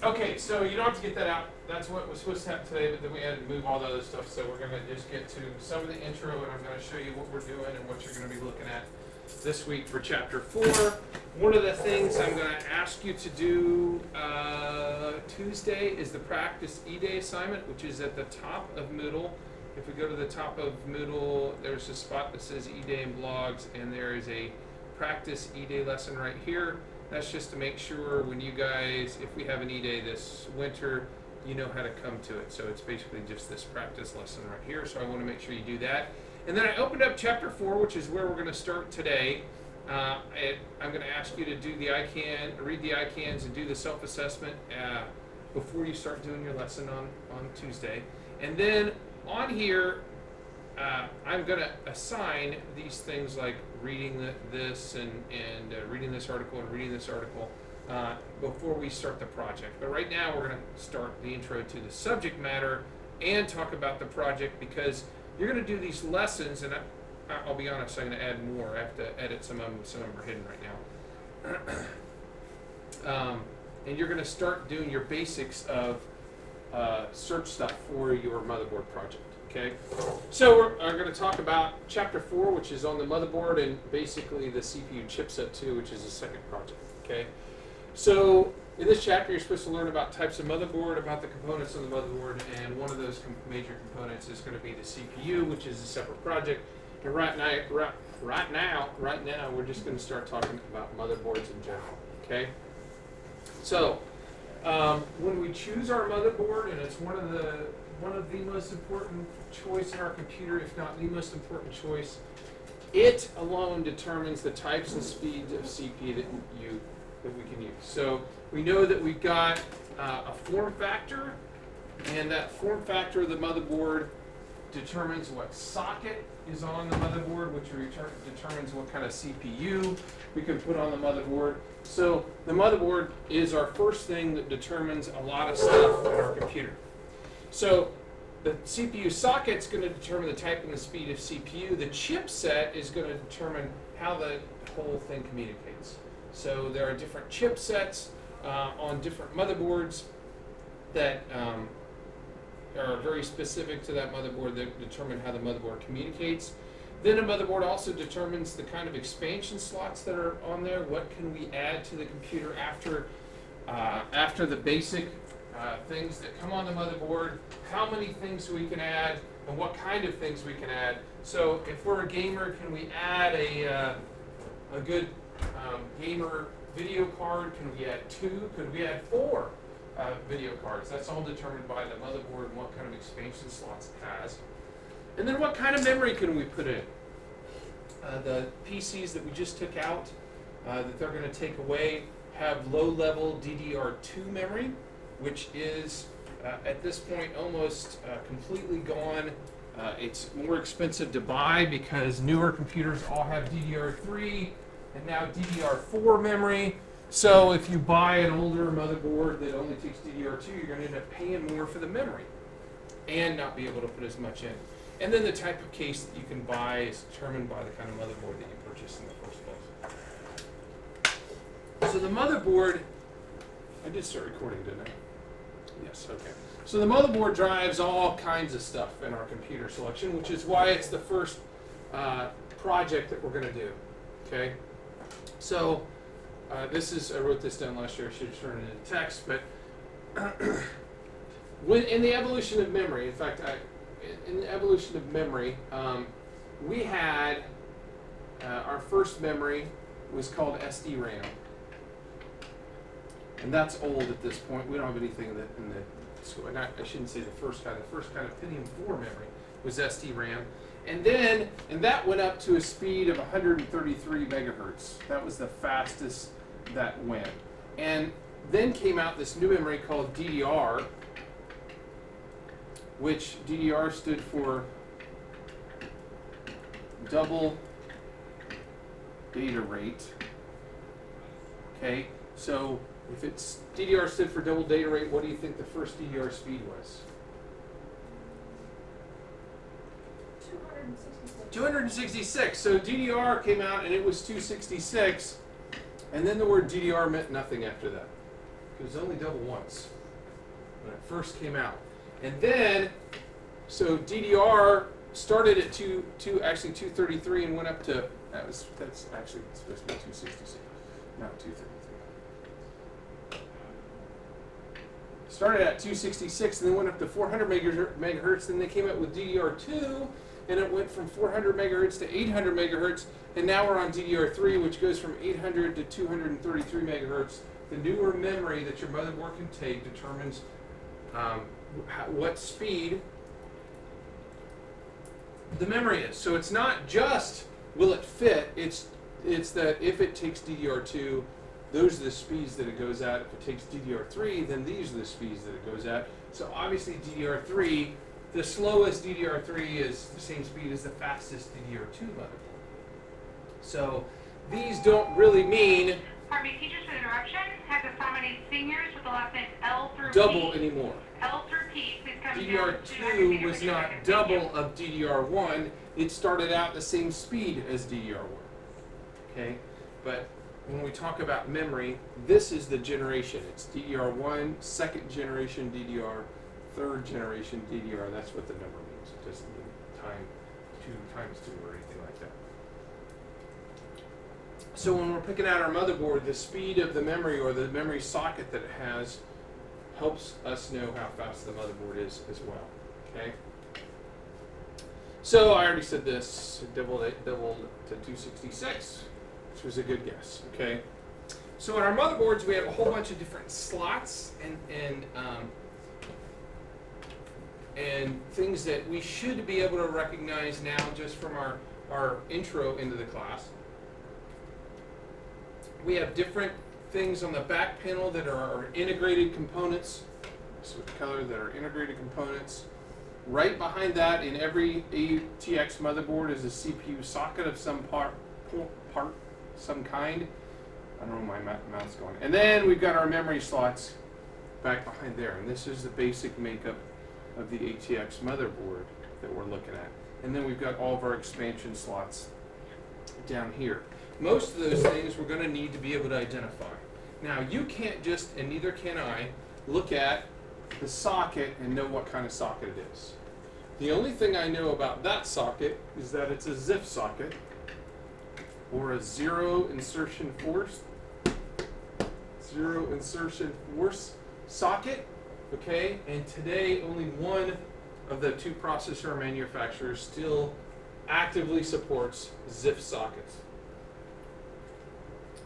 Okay, so you don't have to get that out. That's what was supposed to happen today, but then we had to move all the other stuff. So we're going to just get to some of the intro, and I'm going to show you what we're doing and what you're going to be looking at this week for Chapter 4. One of the things I'm going to ask you to do Tuesday is the Practice E-Day assignment, which is at the top of Moodle. If we go to the top of Moodle, there's a spot that says E-Day and Blogs, and there is a Practice E-Day lesson right here. That's just to make sure when you guys, if we have an E-Day this winter, you know how to come to it. So it's basically just this practice lesson right here. So I want to make sure you do that. And then I opened up Chapter 4, which is where we're going to start today. I'm going to ask you to do the read the ICANNs and do the self-assessment before you start doing your lesson on Tuesday. And then on here, I'm going to assign these things like reading this and reading this article and reading this article before we start the project. But right now we're going to start the intro to the subject matter and talk about the project, because you're going to do these lessons, and I'll be honest, I'm going to add more. I have to edit some of them. Some of them are hidden right now. And you're going to start doing your basics of search stuff for your motherboard project. Okay, so we're going to talk about Chapter 4, which is on the motherboard, and basically the CPU chipset 2, which is the second project. Okay, so in this chapter you're supposed to learn about types of motherboard, about the components of the motherboard, and one of those major components is going to be the CPU, which is a separate project. And right now, we're just going to start talking about motherboards in general. Okay, so when we choose our motherboard, and it's one of the most important choice in our computer, if not the most important choice, it alone determines the types and speeds of CPU that we can use. So we know that we've got a form factor, and that form factor of the motherboard determines what socket is on the motherboard, which determines what kind of CPU we can put on the motherboard. So the motherboard is our first thing that determines a lot of stuff in our computer. So the CPU socket is going to determine the type and the speed of CPU. The chipset is going to determine how the whole thing communicates. So there are different chipsets on different motherboards that are very specific to that motherboard that determine how the motherboard communicates. Then a motherboard also determines the kind of expansion slots that are on there. What can we add to the computer after the basic things that come on the motherboard, how many things we can add, and what kind of things we can add. So if we're a gamer, can we add a good gamer video card? Can we add 2? Could we add 4 video cards? That's all determined by the motherboard and what kind of expansion slots it has. And then what kind of memory can we put in? The PCs that we just took out, that they're going to take away, have low-level DDR2 memory, which is at this point almost completely gone. It's more expensive to buy because newer computers all have DDR3 and now DDR4 memory. So if you buy an older motherboard that only takes DDR2, you're going to end up paying more for the memory and not be able to put as much in. And then the type of case that you can buy is determined by the kind of motherboard that you purchase in the first place. So the motherboard, I did start recording, didn't I? Yes, okay. So the motherboard drives all kinds of stuff in our computer selection, which is why it's the first project that we're going to do. Okay? So I wrote this down last year. I should have turned it into text, but in the evolution of memory, in fact, in the evolution of memory, we had our first memory was called SD-RAM. And that's old at this point. We don't have anything in the school. I shouldn't say the first kind. The first kind of Pentium 4 memory was SD-RAM. And that went up to a speed of 133 megahertz. That was the fastest that went. And then came out this new memory called DDR, which DDR stood for double data rate. Okay, so if it's DDR stood for double data rate, what do you think the first DDR speed was? 266. So DDR came out and it was 266, and then the word DDR meant nothing after that, It was only double once when it first came out. And then, so DDR started at 233 and went up to, that's actually supposed to be 266, not 233. Started at 266 and then went up to 400 megahertz. Then they came out with DDR2 and it went from 400 megahertz to 800 megahertz. And now we're on DDR3, which goes from 800 to 233 megahertz. The newer memory that your motherboard can take determines what speed the memory is. So it's not just will it fit, it's that if it takes DDR2, those are the speeds that it goes at. If it takes DDR3, then these are the speeds that it goes at. So obviously DDR3, the slowest DDR3 is the same speed as the fastest DDR2 motherboard. So these don't really mean Pardon me, teachers for the interruption. Have the nominated seniors with the last name L through double P. anymore. L through P, please come down to DDR2 was not double of DDR1. It started out the same speed as DDR1. Okay, but when we talk about memory, this is the generation. It's DDR1, second generation DDR, third generation DDR. That's what the number means. It doesn't mean time 2 times 2 or anything like that. So when we're picking out our motherboard, the speed of the memory or the memory socket that it has helps us know how fast the motherboard is as well. Okay. So I already said this, it doubled to 266, which was a good guess. Okay. So in our motherboards, we have a whole bunch of different slots and things that we should be able to recognize now just from our intro into the class. We have different things on the back panel that are our integrated components. Switch color that are integrated components. Right behind that, in every ATX motherboard is a CPU socket of some some kind. I don't know where my mouth's going. And then we've got our memory slots back behind there. And this is the basic makeup of the ATX motherboard that we're looking at. And then we've got all of our expansion slots down here. Most of those things we're going to need to be able to identify. Now, you can't just, and neither can I, look at the socket and know what kind of socket it is. The only thing I know about that socket is that it's a ZIF socket, or a zero insertion force socket, okay? And today, only one of the 2 processor manufacturers still actively supports ZIF sockets.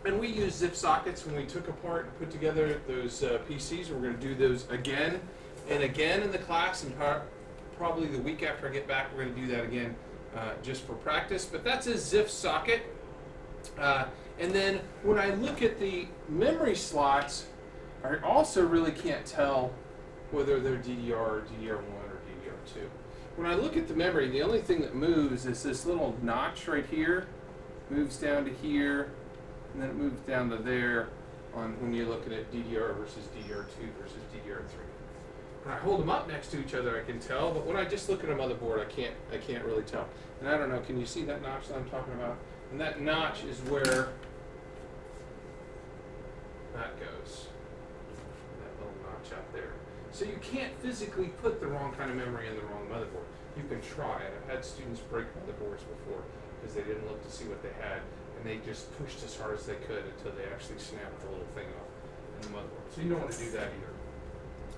And we use ZIF sockets when we took apart and put together those PCs. We're going to do those again and again in the class, and probably the week after I get back, we're going to do that again just for practice. But that's a ZIF socket. And then when I look at the memory slots, I also really can't tell whether they're DDR or DDR1 or DDR2. When I look at the memory, the only thing that moves is this little notch right here, moves down to here, and then it moves down to there when you're looking at DDR versus DDR2 versus DDR3. When I hold them up next to each other, I can tell, but when I just look at a motherboard, I can't really tell. And I don't know, can you see that notch that I'm talking about? And that notch is where that goes. That little notch out there. So you can't physically put the wrong kind of memory in the wrong motherboard. You can try it. I've had students break motherboards before because they didn't look to see what they had, and they just pushed as hard as they could until they actually snapped the little thing off in the motherboard. So you don't want to do that either.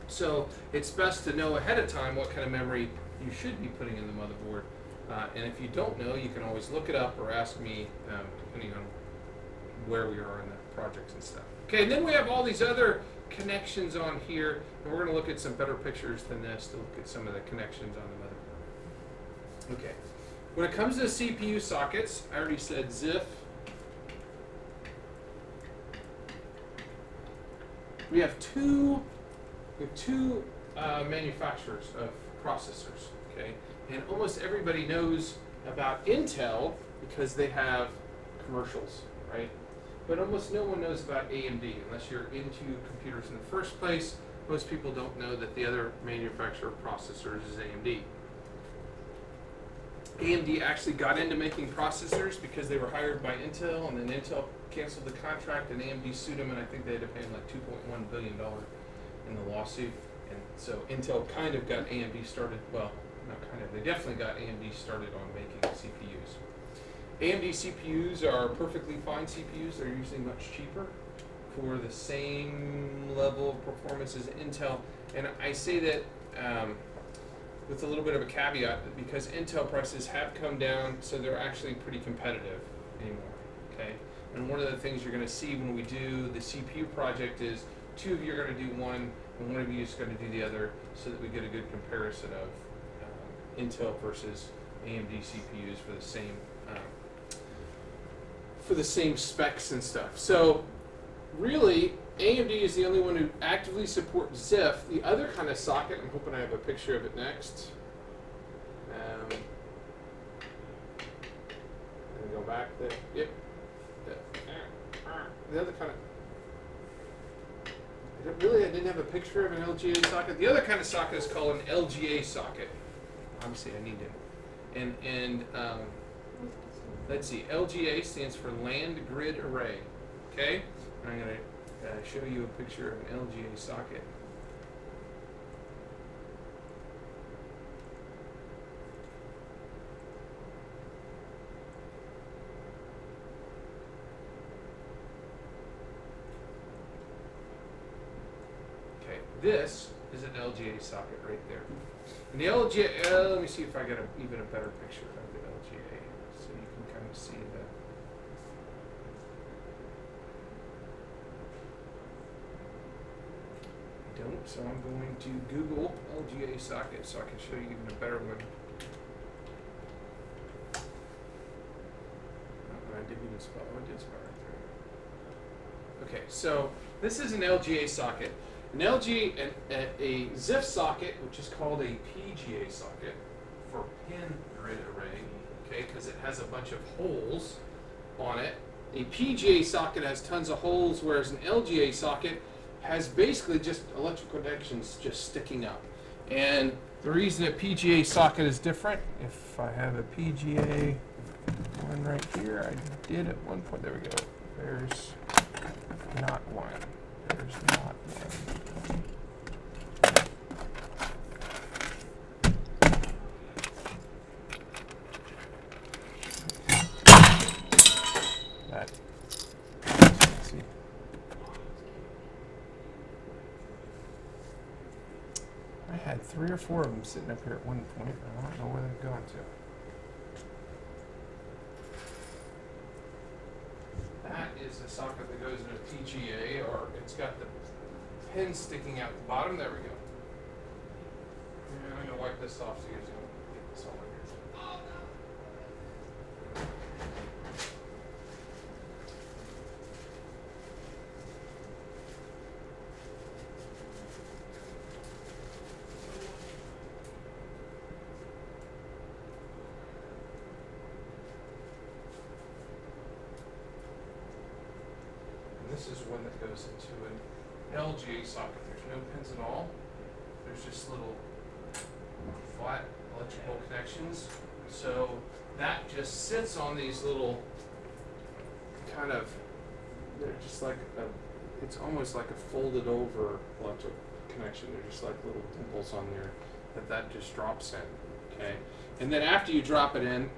So it's best to know ahead of time what kind of memory you should be putting in the motherboard. And if you don't know, you can always look it up or ask me, depending on where we are in the projects and stuff. Okay, and then we have all these other connections on here, and we're going to look at some better pictures than this to look at some of the connections on the motherboard. Okay, when it comes to CPU sockets, I already said ZIF. We have two manufacturers of processors, okay? And almost everybody knows about Intel because they have commercials, right? But almost no one knows about AMD unless you're into computers in the first place. Most people don't know that the other manufacturer of processors is AMD. AMD actually got into making processors because they were hired by Intel, and then Intel canceled the contract, and AMD sued them, and I think they had to pay them like $2.1 billion in the lawsuit. And so Intel kind of got AMD started, well, not kind of, they definitely got AMD started on making CPUs. AMD CPUs are perfectly fine CPUs. They're usually much cheaper for the same level of performance as Intel. And I say that with a little bit of a caveat, that because Intel prices have come down, so they're actually pretty competitive anymore. Okay. And one of the things you're going to see when we do the CPU project is two of you are going to do one, and one of you is going to do the other, so that we get a good comparison of Intel versus AMD CPUs for the same specs and stuff. So really, AMD is the only one who actively supports ZIF. The other kind of socket, I'm hoping I have a picture of it next. Let me go back there. Yep. The other kind of, I didn't have a picture of an LGA socket. The other kind of socket is called an LGA socket. Obviously, I need to. And let's see. LGA stands for Land Grid Array. Okay. I'm going to show you a picture of an LGA socket. Okay, this is an LGA socket right there. And the LGA, let me see if I get even a better picture of the LGA, so you can kind of see the. I don't, so I'm going to Google LGA socket so I can show you even a better one. Oh, I didn't even spell. Oh, I did spell right there. Okay, so this is an LGA socket. An a ZIF socket, which is called a PGA socket for pin grid array, okay, because it has a bunch of holes on it. A PGA socket has tons of holes, whereas an LGA socket has basically just electrical connections just sticking up. And the reason a PGA socket is different, if I have a PGA one right here, I did at one point, there we go. There's not one. There's not one. That. Let's see. I had 3 or 4 of them sitting up here at one point. I don't know where they've gone to. That is a socket that goes in a PGA, or it's got the pin sticking out the bottom. There we go. And I'm going to wipe this off so you guys don't get this all in here. This is one that goes into an LGA socket. There's no pins at all. There's just little flat electrical connections. So that just sits on these little kind of, they're just like it's almost like a folded over electric connection. They're just like little dimples on there that just drops in, okay? And then after you drop it in,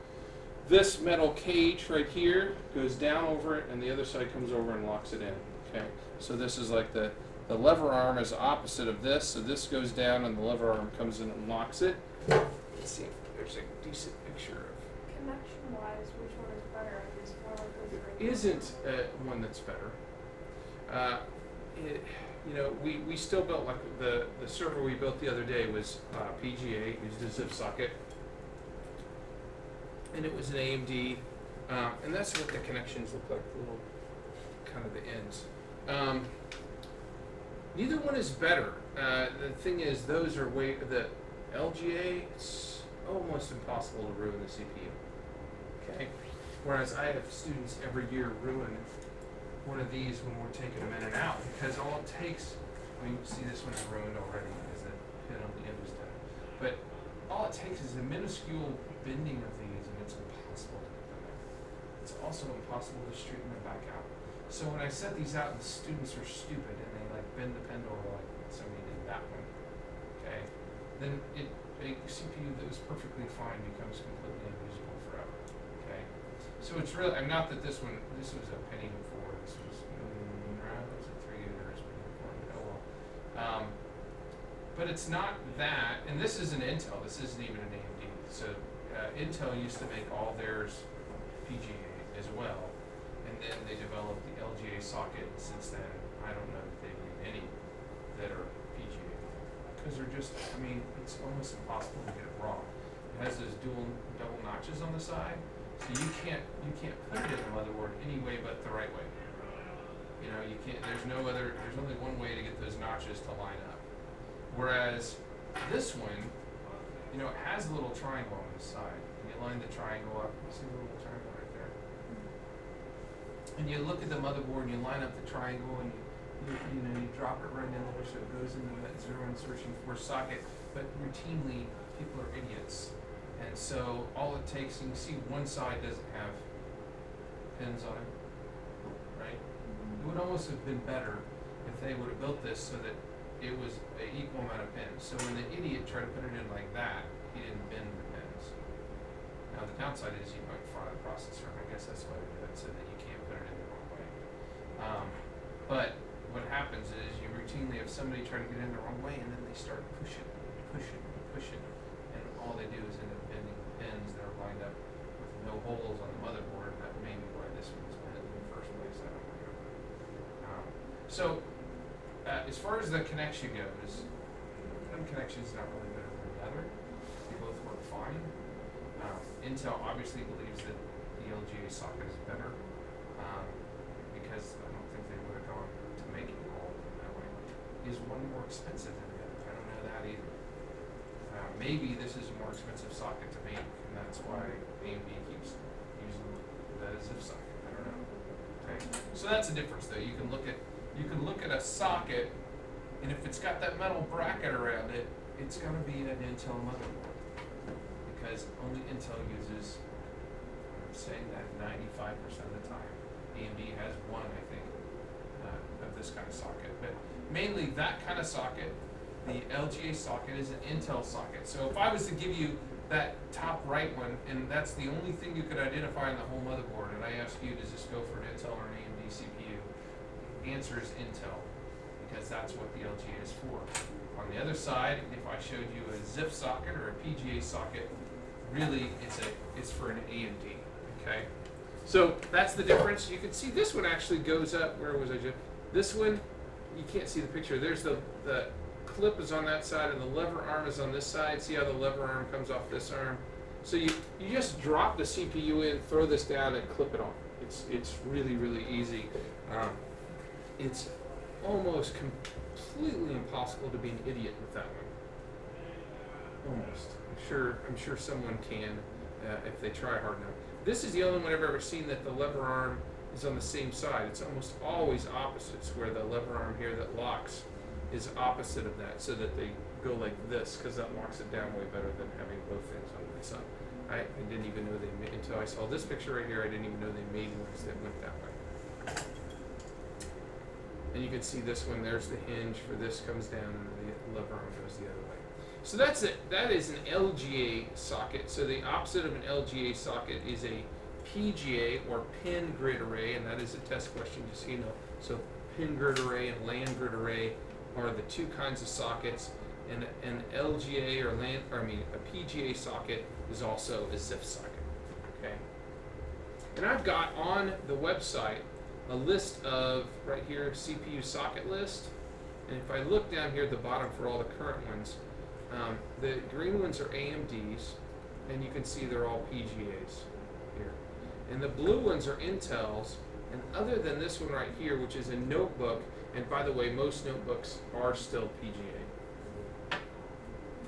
this metal cage right here goes down over it, and the other side comes over and locks it in. Okay, so this is like the lever arm is opposite of this, so this goes down and the lever arm comes in and locks it. Let's see if there's a decent picture of. Connection-wise, which one is better? I guess more like There isn't one that's better. We still built, like the server we built the other day was PGA, used a ZIF socket. And it was an AMD, and that's what the connections look like, little kind of the ends. Neither one is better. The thing is, those are the LGA, it's almost impossible to ruin the CPU. Okay? Whereas I have students every year ruin one of these when we're taking them in and out, because all it takes, I mean, see this one's ruined already because the pin on the end was done. But all it takes is a minuscule bending of these, and it's impossible to get them in. It's also impossible to straighten them back out. So when I set these out, the students are stupid and they like bend the pen over like somebody did that one. Okay, then a CPU that was perfectly fine becomes completely unusable forever. Okay, so it's really, I'm not that this was a penny before. This was was it 3 years before? Oh well. But it's not that, and this isn't Intel. This isn't even an AMD. So Intel used to make all theirs PGA as well, and then they developed the LGA socket. Since then, I don't know that they've made any that are PGA because they're just, I mean, it's almost impossible to get it wrong. It has those double notches on the side, so you can't put it in the motherboard any way but the right way. You know, you can't. There's only one way to get those notches to line up. Whereas this one, you know, it has a little triangle on the side. And you line the triangle up. You see the little triangle right there? And you look at the motherboard and you line up the triangle and you drop it right in there so it goes into that zero insertion 4 socket. But routinely, people are idiots. And so all it takes, you can see one side doesn't have pins on it, right? It would almost have been better if they would have built this so that it was an equal amount of pins. So when the idiot tried to put it in like that, he didn't bend the pins. Now the downside is you might fry the processor. I guess that's why they do it, so that you can't put it in the wrong way. But what happens is you routinely have somebody try to get in the wrong way, and then they start pushing, and all they do is end up bending the pins that are lined up with no holes on the motherboard. That may be why this one was bent in the first place. I don't remember. As far as the connection goes, one connection is not really better than the other. They both work fine. Intel obviously believes that the LGA socket is better because I don't think they would have gone to making all of them that way. Is one more expensive than the other? I don't know that either. Maybe this is a more expensive socket to make, and that's why AMD keeps using that as if socket. I don't know. Okay, so that's the difference, though. You can look at a socket, and if it's got that metal bracket around it, it's going to be an Intel motherboard because only Intel uses, I'm saying that 95% of the time. AMD has one, I think, of this kind of socket. But mainly that kind of socket, the LGA socket, is an Intel socket. So if I was to give you that top right one, and that's the only thing you could identify in the whole motherboard, and I ask you to just go for an Intel or an AMD CPU, the answer is Intel, because that's what the LGA is for. On the other side, if I showed you a ZIF socket or a PGA socket, really it's for an AMD. Okay, so that's the difference. You can see this one actually goes up. Where was I just? This one, you can't see the picture. There's the clip is on that side, and the lever arm is on this side. See how the lever arm comes off this arm? So you just drop the CPU in, throw this down, and clip it on. It's really, really easy. It's almost completely impossible to be an idiot with that one. Almost. I'm sure someone can if they try hard enough. This is the only one I've ever seen that the lever arm is on the same side. It's almost always opposites, where the lever arm here that locks is opposite of that, so that they go like this, because that locks it down way better than having both things on one side. I didn't even know they made, until I saw this picture right here, I didn't even know they made ones that went that way. And you can see this one, there's the hinge for this comes down, and the lever arm goes the other way. So that's it. That is an LGA socket. So the opposite of an LGA socket is a PGA, or pin grid array, and that is a test question, just so you know. So pin grid array and LAN grid array are the two kinds of sockets, and an LGA or a PGA socket is also a ZIF socket. Okay. And I've got on the website a list of, right here, CPU socket list. And if I look down here at the bottom for all the current ones, the green ones are AMDs, and you can see they're all PGAs here. And the blue ones are Intels, and other than this one right here, which is a notebook, and by the way, most notebooks are still PGA.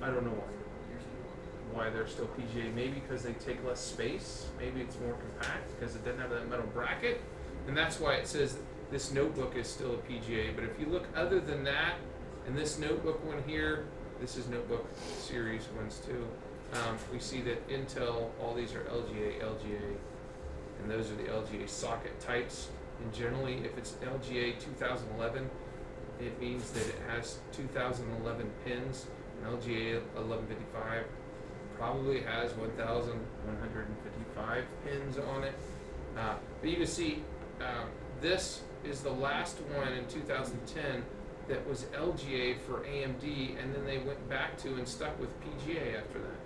I don't know why they're still PGA. Maybe because they take less space. Maybe it's more compact because it doesn't have that metal bracket. And that's why it says this notebook is still a PGA. But if you look other than that, and this notebook one here, this is notebook series ones too, we see that Intel, all these are LGA, and those are the LGA socket types. And generally, if it's LGA 2011, it means that it has 2011 pins. And LGA 1155 probably has 1,155 pins on it. But you can see this is the last one in 2010 that was LGA for AMD, and then they went back to and stuck with PGA after that.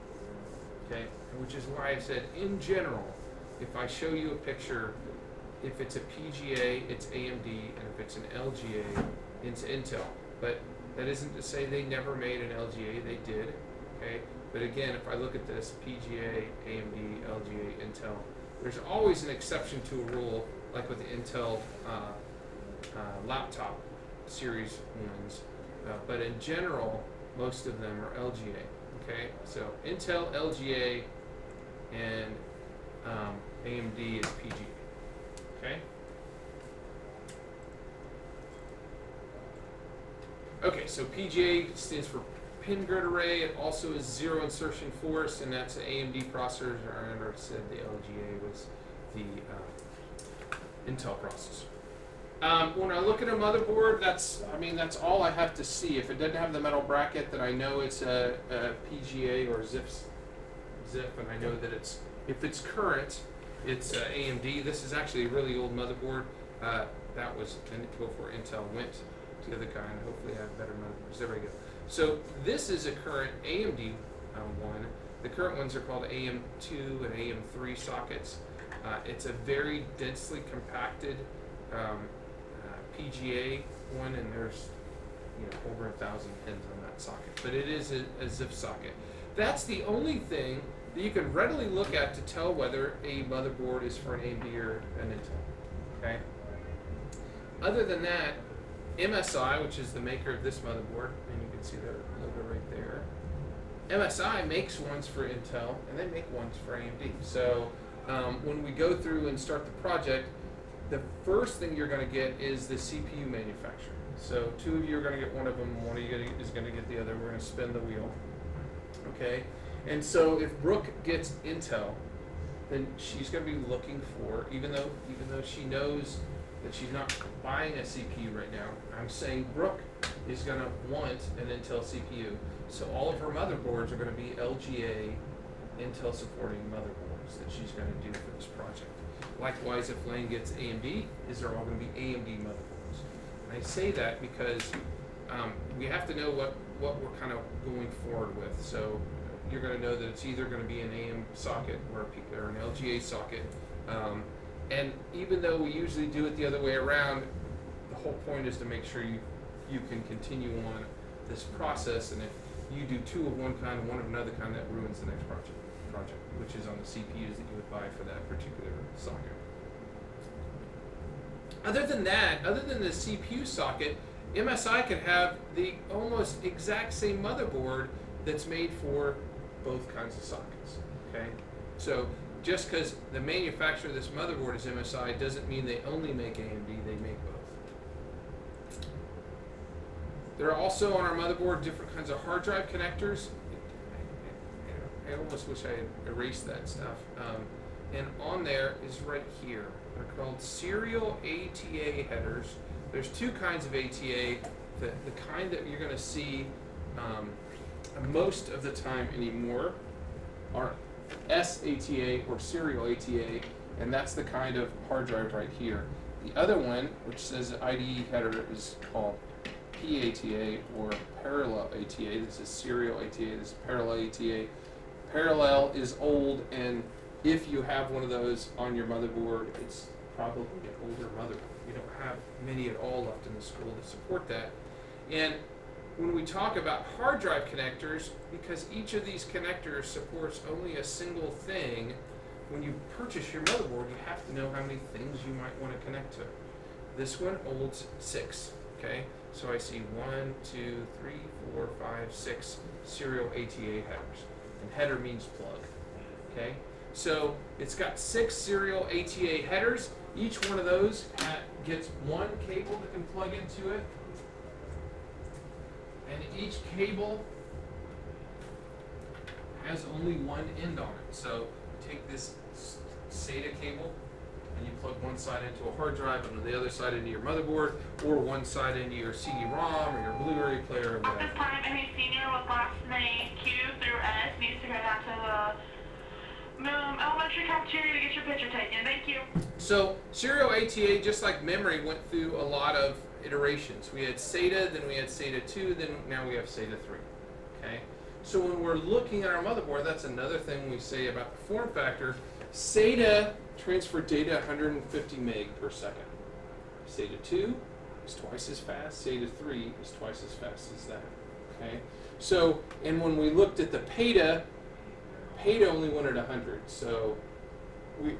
Okay, which is why I said in general, if I show you a picture, if it's a PGA, it's AMD, and if it's an LGA, it's Intel. But that isn't to say they never made an LGA, they did. Okay, but again, if I look at this, PGA, AMD, LGA, Intel, there's always an exception to a rule, like with the Intel laptop series ones. But in general, most of them are LGA. Okay, so Intel, LGA, and AMD is PGA. Okay. Okay, so PGA stands for pin grid array. It also is zero insertion force, and that's an AMD processor. I remember it said the LGA was the Intel processor. When I look at a motherboard, that's all I have to see. If it doesn't have the metal bracket, then I know it's a PGA or zip, and I know that if it's current, it's AMD. This is actually a really old motherboard. That was before Intel went to the other kind. Hopefully I have better motherboards. There we go. So this is a current AMD one. The current ones are called AM2 and AM3 sockets. It's a very densely compacted PGA one, and there's over 1,000 pins on that socket. But it is a ZIF socket. That's the only thing that you can readily look at to tell whether a motherboard is for an AMD or an Intel. Okay. Other than that, MSI, which is the maker of this motherboard, and you can see their logo right there. MSI makes ones for Intel, and they make ones for AMD. So when we go through and start the project, the first thing you're going to get is the CPU manufacturer. So two of you are going to get one of them, one of you is going to get the other. We're going to spin the wheel. Okay? And so if Brooke gets Intel, then she's going to be looking for, even though she knows that she's not buying a CPU right now, I'm saying Brooke is going to want an Intel CPU. So all of her motherboards are going to be LGA Intel supporting motherboards that she's going to do for this project. Likewise, if Lane gets AMD, they're all going to be AMD motherboards. And I say that because we have to know what we're kind of going forward with. So you're going to know that it's either going to be an AM socket or an LGA socket. And even though we usually do it the other way around, the whole point is to make sure you can continue on this process. And if you do two of one kind and one of another kind, that ruins the next project, which is on the CPUs that you would buy for that particular socket. Other than that, other than the CPU socket, MSI can have the almost exact same motherboard that's made for both kinds of sockets. Okay, so just because the manufacturer of this motherboard is MSI doesn't mean they only make AMD, they make both. There are also on our motherboard different kinds of hard drive connectors. I almost wish I had erased that stuff. And on there is right here. They're called serial ATA headers. There's two kinds of ATA. The kind that you're going to see most of the time anymore are SATA or serial ATA, and that's the kind of hard drive right here. The other one, which says IDE header, is called PATA or parallel ATA. This is serial ATA. This is parallel ATA. Parallel is old, and if you have one of those on your motherboard, it's probably an older motherboard. You don't have many at all left in the school to support that. And when we talk about hard drive connectors, because each of these connectors supports only a single thing, when you purchase your motherboard, you have to know how many things you might want to connect to. This one holds 6, okay? So I see 1, 2, 3, 4, 5, 6 serial ATA headers. And header means plug, okay? So it's got 6 serial ATA headers. Each one of those gets one cable that can plug into it. And each cable has only one end on it. So take this SATA cable, and you plug one side into a hard drive and the other side into your motherboard, or one side into your CD-ROM or your Blu-ray player or At whatever. this time, any senior with last name Q through S needs to go down to the elementary cafeteria to get your picture taken. Thank you. So serial ATA, just like memory, went through a lot of iterations. We had SATA, then we had SATA 2, then now we have SATA 3. Okay? So when we're looking at our motherboard, that's another thing we say about the form factor. SATA transferred data 150 meg per second. SATA 2 is twice as fast. SATA 3 is twice as fast as that. Okay? So, and when we looked at the PATA only went at 100. So we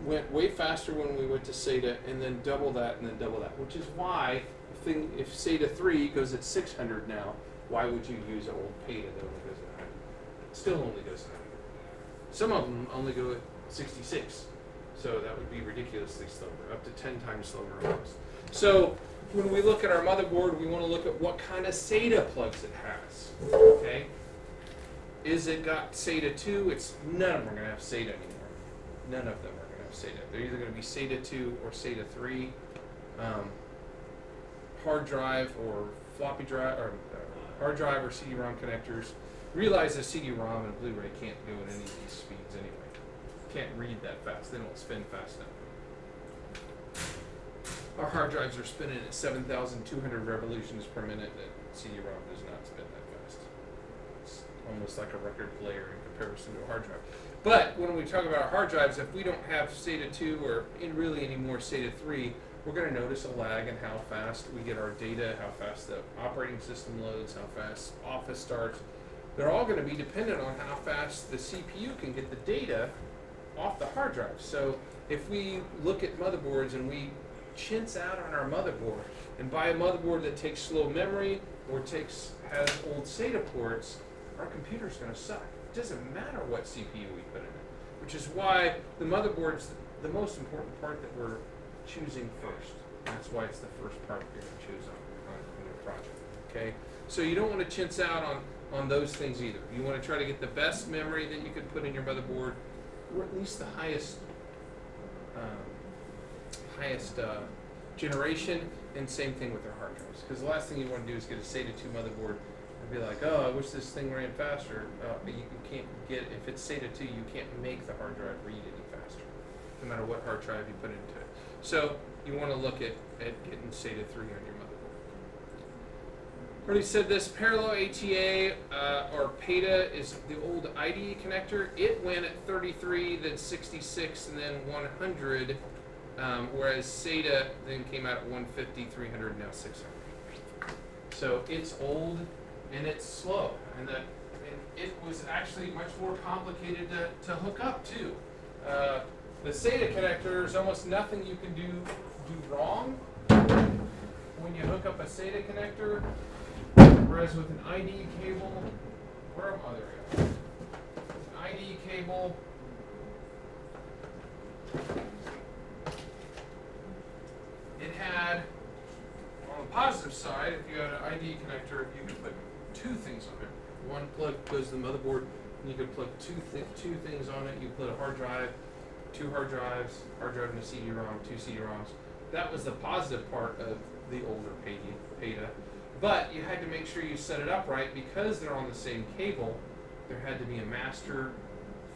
went way faster when we went to SATA, and then double that, and then double that. Which is why if SATA 3 goes at 600 now, why would you use an old PATA that only goes at 100? It still only goes at 100. Some of them only go at 66. So that would be ridiculously slower, up to 10 times slower almost. So when we look at our motherboard, we want to look at what kind of SATA plugs it has. Okay? Is it got SATA 2? None of them are going to have SATA anymore. None of them are going to have SATA. They're either going to be SATA 2 or SATA 3. Hard drive or floppy drive, or hard drive or CD-ROM connectors. Realize that CD-ROM and Blu-ray can't go at any of these speeds anyway. Can't read that fast. They don't spin fast enough. Our hard drives are spinning at 7,200 revolutions per minute. That CD-ROM does not spin that fast. It's almost like a record player in comparison to a hard drive. But when we talk about our hard drives, if we don't have SATA 2 or really any more SATA 3, we're going to notice a lag in how fast we get our data, how fast the operating system loads, how fast Office starts. They're all going to be dependent on how fast the CPU can get the data off the hard drive. So if we look at motherboards and we chintz out on our motherboard and buy a motherboard that takes slow memory or has old SATA ports, our computer's going to suck. It doesn't matter what CPU we put in it, which is why the motherboard's the most important part that we're choosing first. That's why it's the first part you're going to choose on your project. Okay, so you don't want to chintz out on those things either. You want to try to get the best memory that you could put in your motherboard, or at least the highest generation, and same thing with our hard drives. Because the last thing you want to do is get a SATA 2 motherboard and be like, oh, I wish this thing ran faster. But you can't get, if it's SATA 2, you can't make the hard drive read any faster, no matter what hard drive you put into it. So you want to look at getting SATA 3 on your motherboard. Already said this, parallel ATA or PATA is the old IDE connector. It went at 33, then 66, and then 100, whereas SATA then came out at 150, 300, now 600. So it's old and it's slow, and it was actually much more complicated to hook up too. The SATA connector, there's almost nothing you can do wrong when you hook up a SATA connector. Whereas with an ID cable, an ID cable, it had, on the positive side, if you had an ID connector, you could put two things on it. One plug goes to the motherboard, and you could plug two things on it. You put a hard drive, two hard drives, hard drive and a CD-ROM, two CD-ROMs. That was the positive part of the older PATA. But you had to make sure you set it up right because they're on the same cable. There had to be a master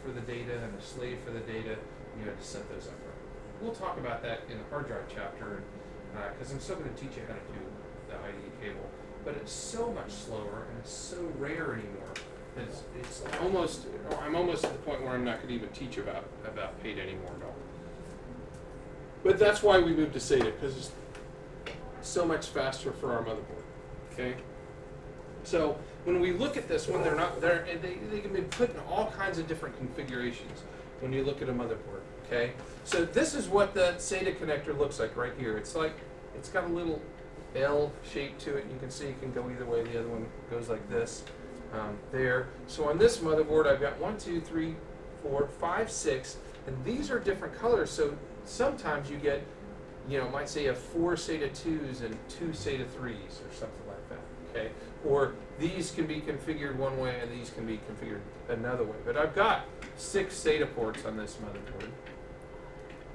for the data and a slave for the data. And you had to set those up right. We'll talk about that in the hard drive chapter, because I'm still going to teach you how to do the IDE cable. But it's so much slower and it's so rare anymore. I'm almost at the point where I'm not going to even teach about PATA anymore at all. But that's why we moved to SATA, because it's so much faster for our motherboard. Okay, so when we look at this, when they're not there, and they can be put in all kinds of different configurations when you look at a motherboard. Okay, so this is what the SATA connector looks like right here. It's got a little L shape to it. You can see it can go either way. The other one goes like this. There. So on this motherboard, I've got 1, 2, 3, 4, 5, 6, and these are different colors. So sometimes you get, might say you have 4 SATA 2s and 2 SATA 3s or something like that, okay? Or these can be configured one way and these can be configured another way. But I've got 6 SATA ports on this motherboard.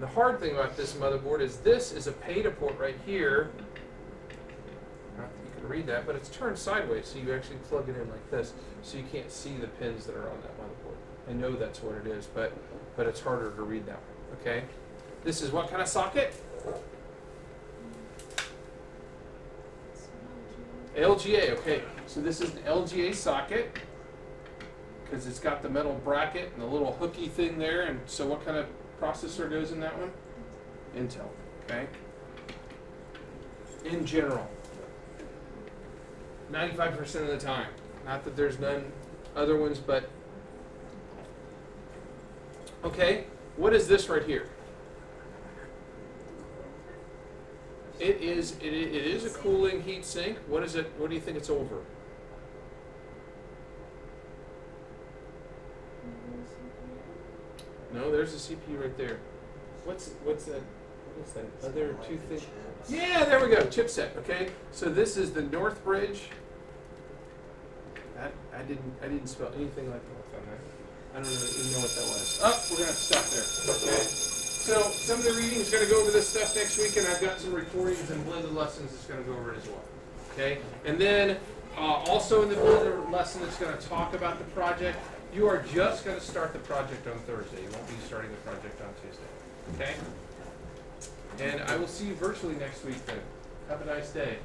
The hard thing about this motherboard is this is a PATA port right here. Not that you can read that, but it's turned sideways, so you actually plug it in like this, so you can't see the pins that are on that motherboard. I know that's what it is, but it's harder to read that one, okay? This is what kind of socket? LGA, okay. So this is an LGA socket, because it's got the metal bracket and the little hooky thing there, and so what kind of processor goes in that one? Intel, okay? In general. 95% of the time. Not that there's none other ones, but okay, what is this right here? It is a cooling heat sink. What is it? What do you think it's over? No, there's a CPU right there. What's that? What is that other two things? Yeah, there we go. Chipset. Okay, so this is the Northbridge. I didn't spell anything like that on that. I don't even know what that was. Oh, we're gonna have to stop there. Okay. So some of the reading is gonna go over this stuff next week, and I've got some recordings and blended lessons that's gonna go over it as well. Okay, and then also in the blended lesson, it's gonna talk about the project. You are just going to start the project on Thursday. You won't be starting the project on Tuesday. Okay? And I will see you virtually next week then. Have a nice day.